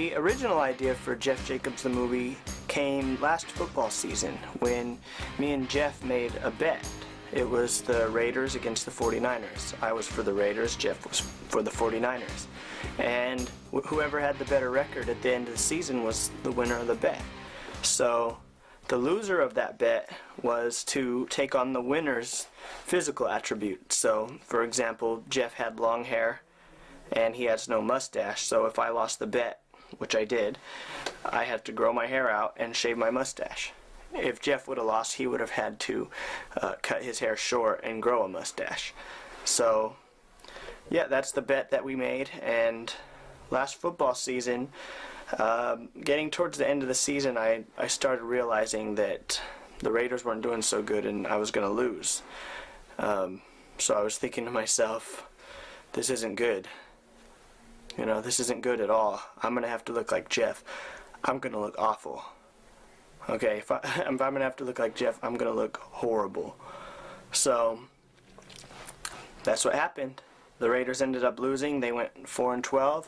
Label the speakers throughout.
Speaker 1: The original idea for Jeff Jacobs the movie came last football season when me and Jeff made a bet. It was the Raiders against the 49ers. I was for the Raiders, Jeff was for the 49ers. And whoever had the better record at the end of the season was the winner of the bet. So the loser of that bet was to take on the winner's physical attribute. So, for example, Jeff had long hair and he has no mustache, so if I lost the bet, which I did, I had to grow my hair out and shave my mustache. If Jeff would have lost, he would have had to cut his hair short and grow a mustache. So, yeah, that's the bet that we made. And last football season, getting towards the end of the season, I started realizing that the Raiders weren't doing so good and I was going to lose. So I was thinking to myself, this isn't good. You know, this isn't good at all. I'm going to have to look like Jeff. I'm going to look awful. Okay, if I'm going to have to look like Jeff, I'm going to look horrible. So, that's what happened. The Raiders ended up losing. They went 4-12.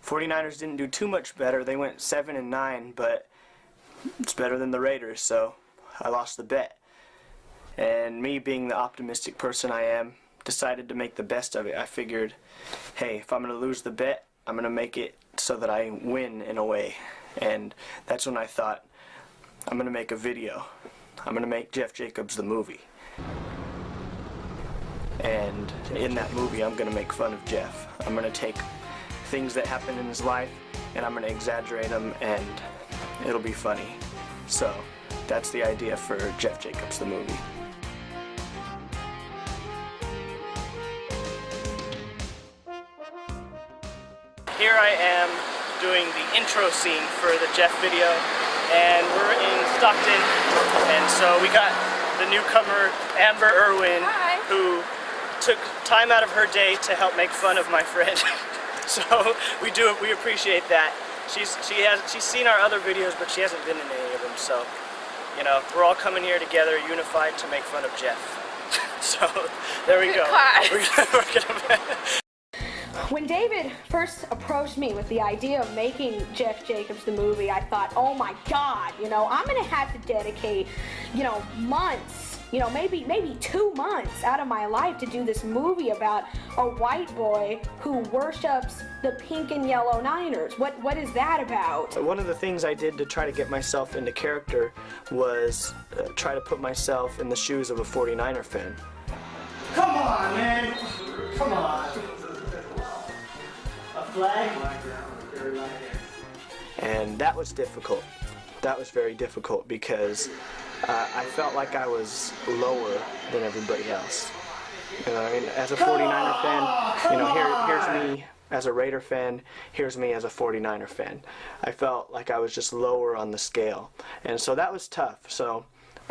Speaker 1: 49ers didn't do too much better. They went 7-9, but it's better than the Raiders, so I lost the bet. And me, being the optimistic person I am, decided to make the best of it. I figured, hey, if I'm going to lose the bet, I'm going to make it so that I win in a way. And that's when I thought, I'm going to make a video. I'm going to make Jeff Jacobs the movie. And in that movie, I'm going to make fun of Jeff. I'm going to take things that happen in his life and I'm going to exaggerate them and it'll be funny. So that's the idea for Jeff Jacobs the movie. Here I am doing the intro scene for the Jeff video, and we're in Stockton, and so we got the newcomer Amber Irwin.
Speaker 2: Hi.
Speaker 1: Who took time out of her day to help make fun of my friend. So we appreciate that. She's seen our other videos, but she hasn't been in any of them, so you know, we're all coming here together, unified, to make fun of Jeff. So there we go. We're gonna
Speaker 2: When David first approached me with the idea of making Jeff Jacobs the movie, I thought, oh my God, you know, I'm gonna have to dedicate, you know, months, you know, maybe 2 months out of my life to do this movie about a white boy who worships the pink and yellow Niners. What is that about?
Speaker 1: One of the things I did to try to get myself into character was try to put myself in the shoes of a 49er fan. Come on, man! Come on! Flag. And that was difficult. That was very difficult because I felt like I was lower than everybody else. You know, I mean, as a 49er fan, you know, here's me as a Raider fan, here's me as a 49er fan. I felt like I was just lower on the scale. And so that was tough. So,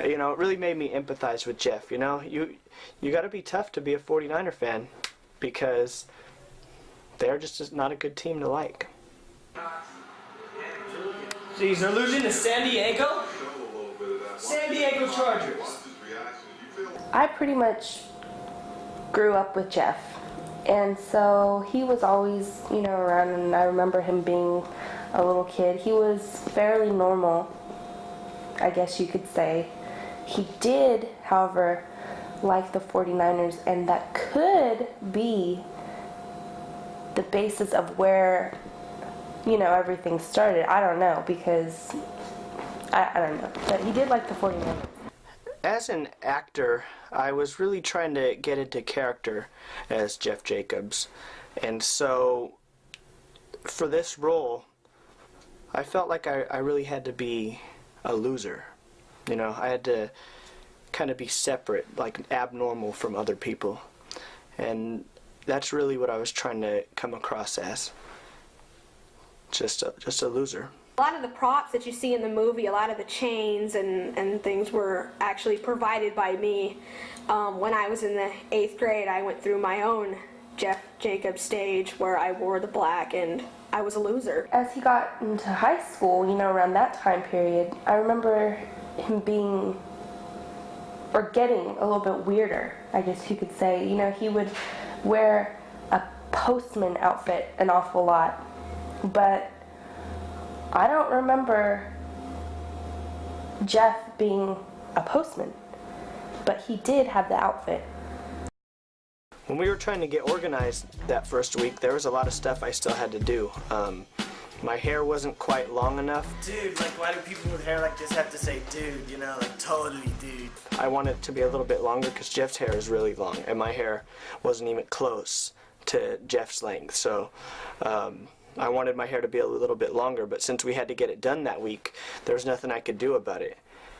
Speaker 1: you know, it really made me empathize with Jeff. You know, you got to be tough to be a 49er fan because they're just not a good team to like. Jeez, they're losing to San Diego? San Diego Chargers.
Speaker 3: I pretty much grew up with Jeff, and so he was always, you know, around, and I remember him being a little kid. He was fairly normal, I guess you could say. He did, however, like the 49ers, and that could be the basis of where, you know, everything started. I don't know, because I don't know, but he did like the 49ers.
Speaker 1: As an actor, I was really trying to get into character as Jeff Jacobs, and so for this role I felt like I really had to be a loser. You know, I had to kind of be separate, like abnormal from other people, and that's really what I was trying to come across as. Just a loser.
Speaker 2: A lot of the props that you see in the movie, a lot of the chains and things were actually provided by me. When I was in the 8th grade, I went through my own Jeff Jacobs stage where I wore the black and I was a loser.
Speaker 3: As he got into high school, you know, around that time period, I remember him being, or getting a little bit weirder, I guess you could say. You know, he would wear a postman outfit an awful lot, but I don't remember Jeff being a postman, but he did have the outfit.
Speaker 1: When we were trying to get organized that first week, there was a lot of stuff I still had to do. My hair wasn't quite long enough.
Speaker 4: Dude, like, why do people with hair like this have to say dude, you know, like, totally dude?
Speaker 1: I wanted it to be a little bit longer because Jeff's hair is really long, and my hair wasn't even close to Jeff's length, so I wanted my hair to be a little bit longer, but since we had to get it done that week, there was nothing I could do about it.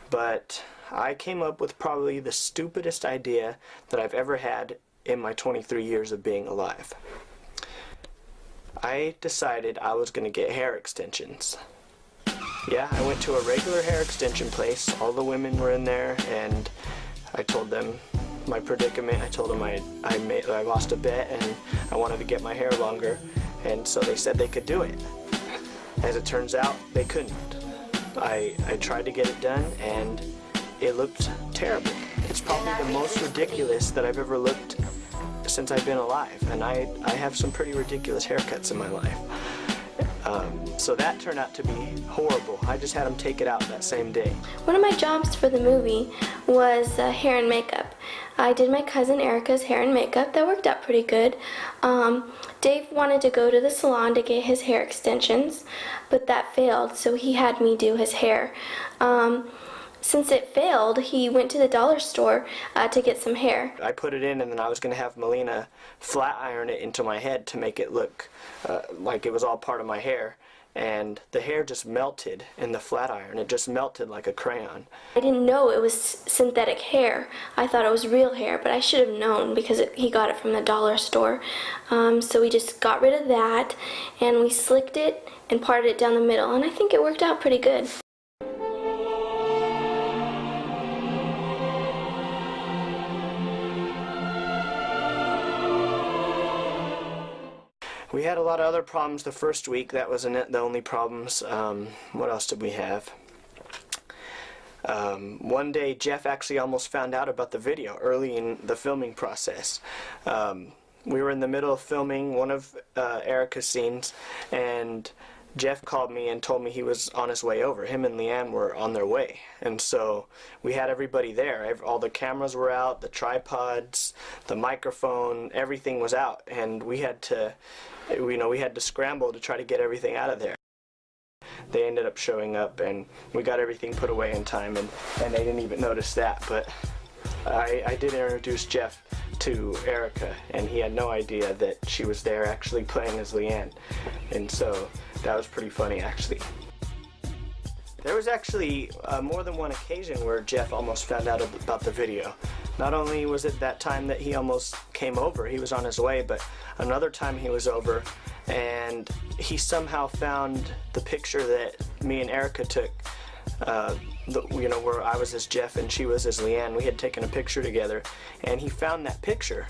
Speaker 1: But I came up with probably the stupidest idea that I've ever had in my 23 years of being alive. I decided I was going to get hair extensions. Yeah, I went to a regular hair extension place. All the women were in there, and I told them my predicament. I told them I lost a bet and I wanted to get my hair longer, and so they said they could do it. As it turns out, they couldn't. I tried to get it done, and it looked terrible. It's probably the most ridiculous that I've ever looked since I've been alive, and I have some pretty ridiculous haircuts in my life. So that turned out to be horrible. I just had them take it out that same day.
Speaker 5: One of my jobs for the movie was hair and makeup. I did my cousin Erica's hair and makeup. That worked out pretty good. Dave wanted to go to the salon to get his hair extensions, but that failed, so he had me do his hair. Since it failed, he went to the dollar store to get some hair.
Speaker 1: I put it in, and then I was going to have Melina flat iron it into my head to make it look like it was all part of my hair. And the hair just melted in the flat iron. It just melted like a crayon.
Speaker 5: I didn't know it was synthetic hair. I thought it was real hair, but I should have known because he got it from the dollar store. So we just got rid of that, and we slicked it and parted it down the middle, and I think it worked out pretty good.
Speaker 1: We had a lot of other problems the first week. That wasn't the only problems. What else did we have? One day Jeff actually almost found out about the video early in the filming process. We were in the middle of filming one of Erica's scenes, and Jeff called me and told me he was on his way over. Him and Leanne were on their way, and so we had everybody there. All the cameras were out, the tripods, the microphone, everything was out, and we had to scramble to try to get everything out of there. They ended up showing up, and we got everything put away in time, and they didn't even notice that. But I did introduce Jeff to Erica, and he had no idea that she was there actually playing as Leanne, and so that was pretty funny, actually. There was actually more than one occasion where Jeff almost found out about the video. Not only was it that time that he almost came over, he was on his way, but another time he was over and he somehow found the picture that me and Erica took, where I was as Jeff and she was as Leanne. We had taken a picture together, and he found that picture.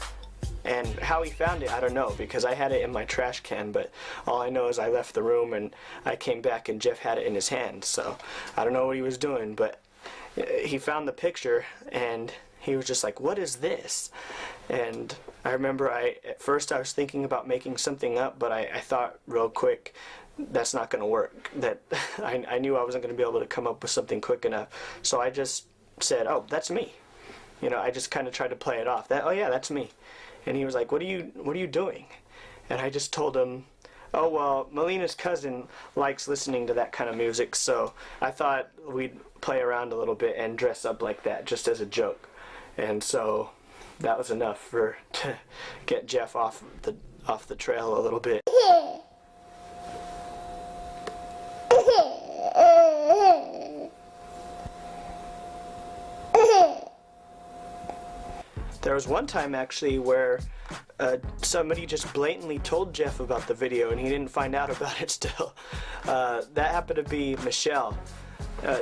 Speaker 1: And how he found it, I don't know, because I had it in my trash can, but all I know is I left the room and I came back and Jeff had it in his hand, so I don't know what he was doing, but he found the picture and he was just like, what is this? And I remember at first I was thinking about making something up, but I thought real quick, that's not going to work. That I knew I wasn't going to be able to come up with something quick enough, so I just said, oh, that's me. I just kind of tried to play it off. Oh yeah, that's me. And he was like, what are you doing? And I just told him, oh, well, Melina's cousin likes listening to that kind of music, so I thought we'd play around a little bit and dress up like that, just as a joke. And so that was enough to get Jeff off the trail a little bit. There was one time actually where somebody just blatantly told Jeff about the video and he didn't find out about it still. That happened to be Michelle.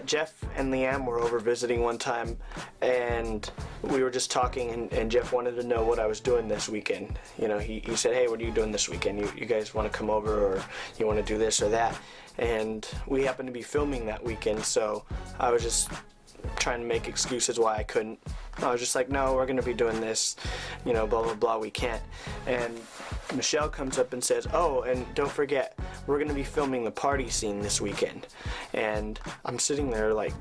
Speaker 1: Jeff and Leanne were over visiting one time, and we were just talking, and Jeff wanted to know what I was doing this weekend. He said, hey, what are you doing this weekend? You guys want to come over, or you want to do this or that? And we happened to be filming that weekend, so I was just trying to make excuses why I couldn't. I was just like, no, we're going to be doing this, you know, blah, blah, blah, we can't. And Michelle comes up and says, oh, and don't forget, we're going to be filming the party scene this weekend. And I'm sitting there like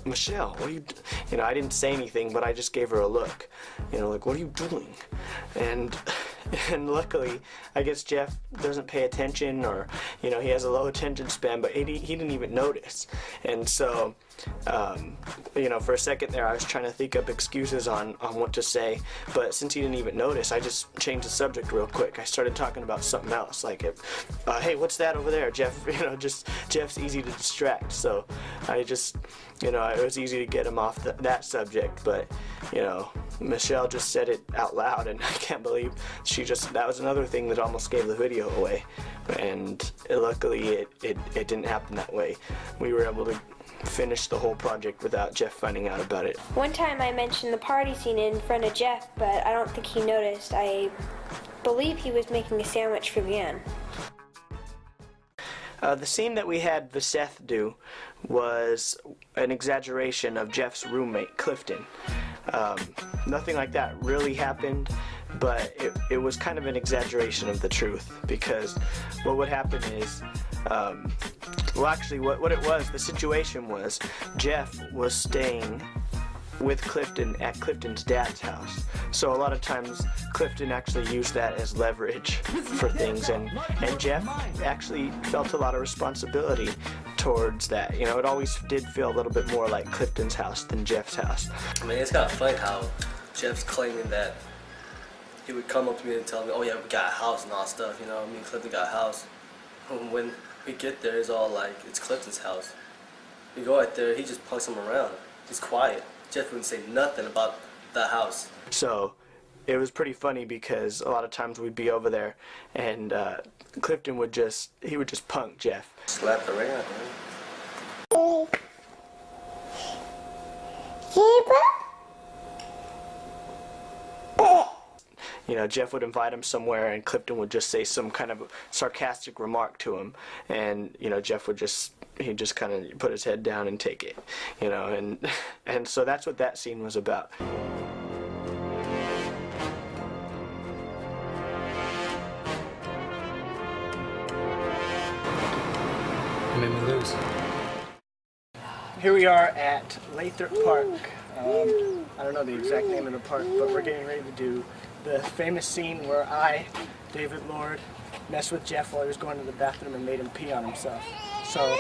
Speaker 1: Michelle, what are you, you know, I didn't say anything, but I just gave her a look, you know, like, what are you doing? And luckily, I guess Jeff doesn't pay attention, or, you know, he has a low attention span, but he didn't even notice. And so, you know, for a second there, I was trying to think up excuses on what to say, but since he didn't even notice, I just changed the subject real quick. I started talking about something else, like, hey, what's that over there, Jeff? You know, just Jeff's easy to distract, so I just, you know, it was easy to get him off that subject, but, you know, Michelle just said it out loud, and I can't believe that was another thing that almost gave the video away, and luckily it didn't happen that way. We were able to finish the whole project without Jeff finding out about it.
Speaker 6: One time I mentioned the party scene in front of Jeff, but I don't think he noticed. I believe he was making a sandwich for Leanne.
Speaker 1: The scene that we had Seth do was an exaggeration of Jeff's roommate, Clifton. Nothing like that really happened, but it was kind of an exaggeration of the truth, because what would happen is, well, actually, what it was, the situation was, Jeff was staying with Clifton at Clifton's dad's house. So a lot of times Clifton actually used that as leverage for things, and Jeff actually felt a lot of responsibility towards that. You know, it always did feel a little bit more like Clifton's house than Jeff's house.
Speaker 7: I mean, it's kind of funny how Jeff's claiming that he would come up to me and tell me, oh yeah, we got a house and all that stuff, you know, me and Clifton got a house. And when we get there, it's all like, it's Clifton's house. We go out there, he just punks him around. He's quiet. Jeff wouldn't say nothing about the house.
Speaker 1: So it was pretty funny, because a lot of times we'd be over there and Clifton would just punk Jeff.
Speaker 7: Slap the ring out, man.
Speaker 1: You know, Jeff would invite him somewhere and Clifton would just say some kind of sarcastic remark to him, and, you know, Jeff would he'd just kind of put his head down and take it, you know, and so that's what that scene was about.
Speaker 8: You made me lose.
Speaker 4: Here we are at Lathrop Park. I don't know the exact name of the park, but we're getting ready to do the famous scene where I, David Lord, messed with Jeff while he was going to the bathroom and made him pee on himself. So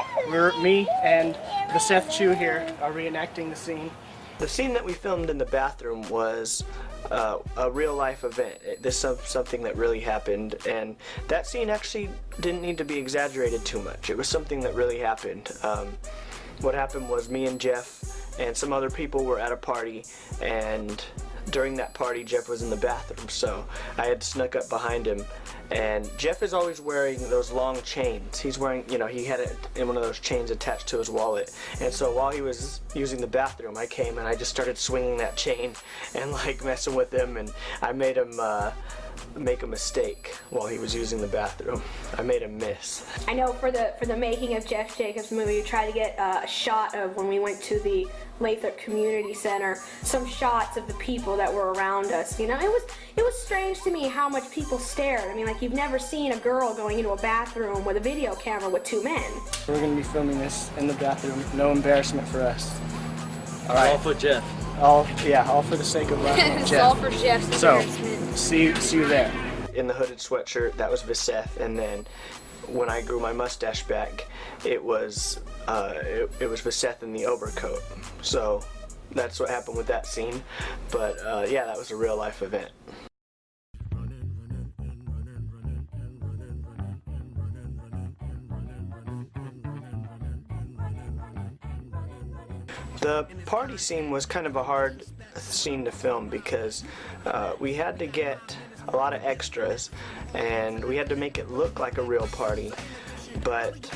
Speaker 4: me and the Seth Chu here are reenacting the scene.
Speaker 1: The scene that we filmed in the bathroom was a real life event. This is something that really happened, and that scene actually didn't need to be exaggerated too much. It was something that really happened. What happened was, me and Jeff and some other people were at a party, and during that party Jeff was in the bathroom, so I had snuck up behind him, and Jeff is always wearing those long chains. He's wearing, you know, he had it in one of those chains attached to his wallet, and so while he was using the bathroom, I came and I just started swinging that chain and like messing with him, and I made him make a mistake while he was using the bathroom. I made him miss.
Speaker 2: I know for the making of Jeff Jacobs' movie, we tried to get a shot of when we went to the Lathrop Community Center, some shots of the people that were around us. You know, it was strange to me how much people stared. I mean, like, you've never seen a girl going into a bathroom with a video camera with two men.
Speaker 4: We're going to be filming this in the bathroom. No embarrassment for us. All right.
Speaker 7: All for Jeff.
Speaker 4: All for the sake of laughing at Jeff.
Speaker 6: It's all for Jeff's embarrassment.
Speaker 4: So, see you there.
Speaker 1: In the hooded sweatshirt, that was Seth, and then when I grew my mustache back, it was Seth in the overcoat. So that's what happened with that scene. But yeah, that was a real life event. The party scene was kind of a hard scene to film, because we had to get a lot of extras and we had to make it look like a real party, but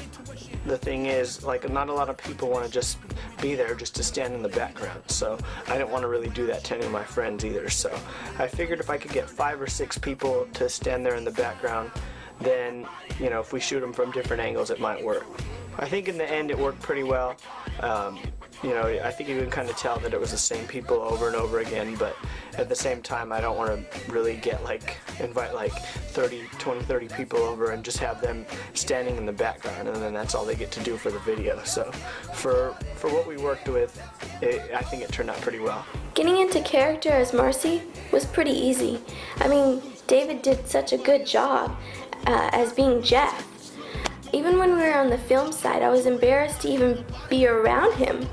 Speaker 1: the thing is, like, not a lot of people want to just be there just to stand in the background, so I didn't want to really do that to any of my friends either. So I figured if I could get 5 or 6 people to stand there in the background, then, you know, if we shoot them from different angles, it might work. I think in the end it worked pretty well. you know, I think you can kind of tell that it was the same people over and over again, but at the same time, I don't want to really get invite 30 people over and just have them standing in the background, and then that's all they get to do for the video. So for what we worked with, I think it turned out pretty well.
Speaker 5: Getting into character as Marcy was pretty easy. I mean, David did such a good job as being Jeff. Even when we were on the film side, I was embarrassed to even be around him.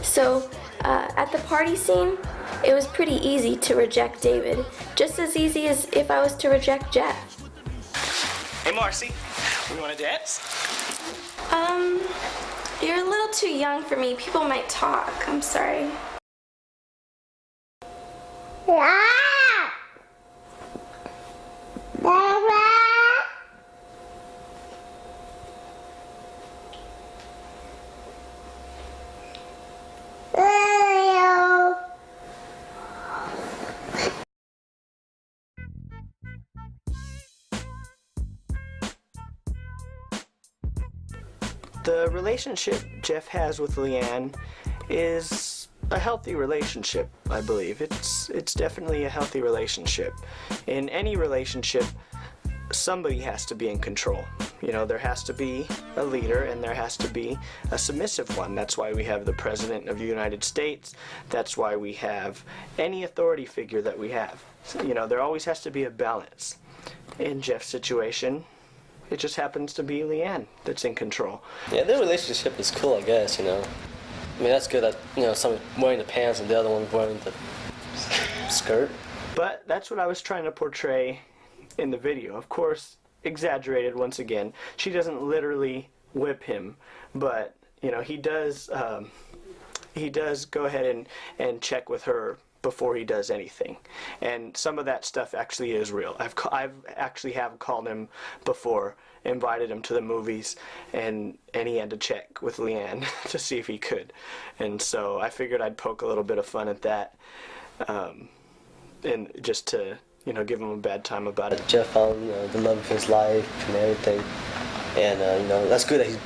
Speaker 5: So at the party scene, it was pretty easy to reject David, just as easy as if I was to reject Jeff.
Speaker 4: Hey Marcy, we want to dance?
Speaker 5: You're a little too young for me. People might talk. I'm sorry.
Speaker 1: The relationship Jeff has with Leanne is a healthy relationship, I believe. It's definitely a healthy relationship. In any relationship, somebody has to be in control. You know, there has to be a leader and there has to be a submissive one. That's why we have the President of the United States. That's why we have any authority figure that we have. So, you know, there always has to be a balance. In Jeff's situation, it just happens to be Leanne that's in control.
Speaker 7: Yeah, their relationship is cool, I guess, you know. I mean, that's good that, you know, someone wearing the pants and the other one wearing the skirt.
Speaker 1: But that's what I was trying to portray in the video. Of course, exaggerated once again. She doesn't literally whip him, but, you know, he does go ahead and check with her before he does anything, and some of that stuff actually is real. I've actually have called him before, invited him to the movies, and he had to check with Leanne to see if he could, and so I figured I'd poke a little bit of fun at that, and just to, you know, give him a bad time about it.
Speaker 7: Jeff found, you know, the love of his life and everything, and you know, that's good that he's,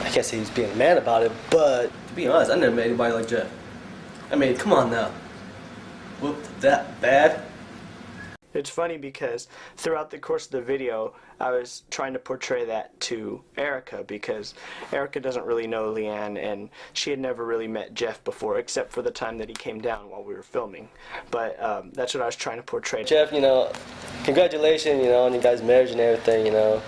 Speaker 7: I can't say he's being a man about it, but to be honest, I never met anybody like Jeff. I mean, come on now. Whooped that bad?
Speaker 1: It's funny because throughout the course of the video, I was trying to portray that to Erica, because Erica doesn't really know Leanne, and she had never really met Jeff before, except for the time that he came down while we were filming. But that's what I was trying to portray.
Speaker 7: Jeff, you know, congratulations, you know, on you guys' marriage and everything, you know.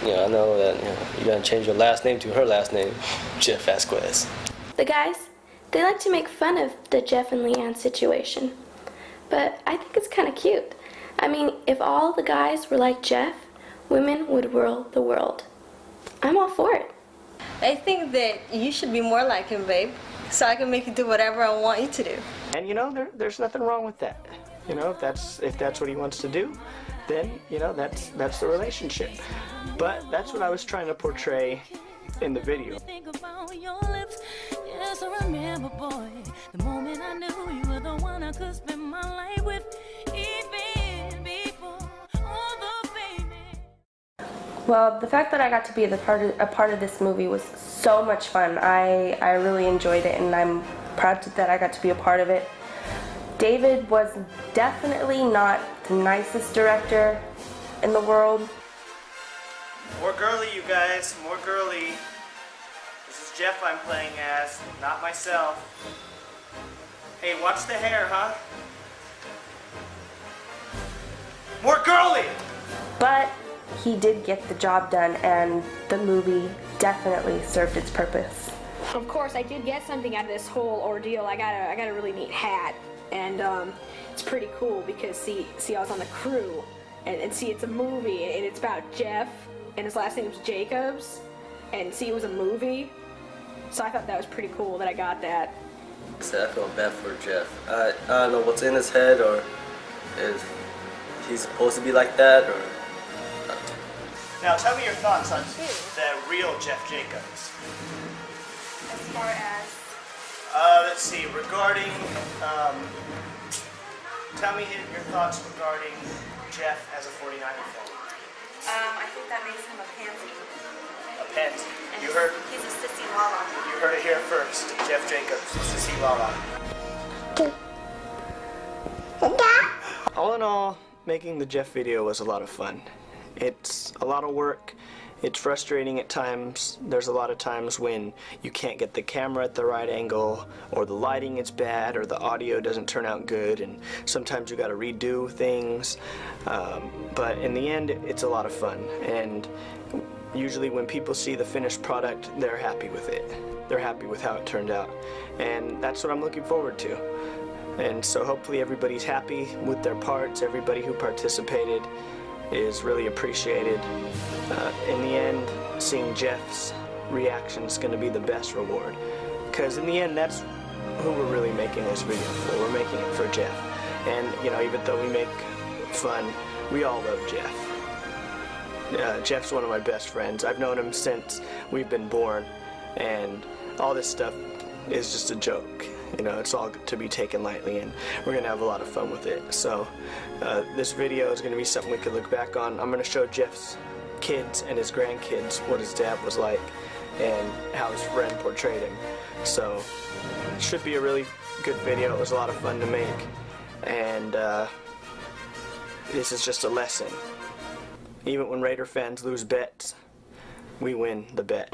Speaker 7: You know, I know that, you know, you're gonna change your last name to her last name, Jeff Vasquez.
Speaker 5: The guys, they like to make fun of the Jeff and Leanne situation, but I think it's kind of cute. I mean, if all the guys were like Jeff, women would rule the world. I'm all for it.
Speaker 9: I think that you should be more like him, babe, so I can make you do whatever I want you to do.
Speaker 1: And you know, there's nothing wrong with that. You know, if that's what he wants to do, then, you know, that's the relationship. But that's what I was trying to portray in the video.
Speaker 10: Yes, I remember, boy, the moment I knew you were the one I could spend my life with, even before all the baby.
Speaker 3: Well, the fact that I got to be a part of this movie was so much fun. I really enjoyed it, and I'm proud that I got to be a part of it. David was definitely not the nicest director in the world.
Speaker 1: More girly, you guys, more girly. This is Jeff I'm playing as, not myself. Hey, watch the hair, huh? More girly!
Speaker 3: But he did get the job done, and the movie definitely served its purpose.
Speaker 2: Of course, I did get something out of this whole ordeal. I got a really neat hat, and it's pretty cool because see, I was on the crew, and see, it's a movie, and it's about Jeff, and his last name's Jacobs, and see, it was a movie, so I thought that was pretty cool that I got that.
Speaker 7: I feel bad for Jeff. I don't know what's in his head, or is he supposed to be like that, or...
Speaker 1: Now tell me your thoughts on the real Jeff Jacobs.
Speaker 3: As far as?
Speaker 1: Let's see, regarding, tell me your thoughts regarding Jeff as a 49er fan.
Speaker 3: I think that makes him a pansy.
Speaker 4: a pansy. You heard.
Speaker 11: He's a sissy walla.
Speaker 4: You heard it here first. Jeff Jacobs, Sissy Lala.
Speaker 1: All in all, making the Jeff video was a lot of fun. It's a lot of work. It's frustrating at times. There's a lot of times when you can't get the camera at the right angle, or the lighting is bad, or the audio doesn't turn out good, and sometimes you gotta redo things. But in the end, it's a lot of fun. And usually when people see the finished product, they're happy with it. They're happy with how it turned out. And that's what I'm looking forward to. And so hopefully everybody's happy with their parts. Everybody who participated is really appreciated. In the end, seeing Jeff's reaction is going to be the best reward. Because in the end, that's who we're really making this video for. We're making it for Jeff. And, you know, even though we make fun, we all love Jeff. Jeff's one of my best friends. I've known him since we've been born. And all this stuff is just a joke. You know, it's all to be taken lightly, and we're going to have a lot of fun with it. So this video is going to be something we could look back on. I'm going to show Jeff's kids and his grandkids what his dad was like and how his friend portrayed him. So it should be a really good video. It was a lot of fun to make, and this is just a lesson. Even when Raider fans lose bets, we win the bet.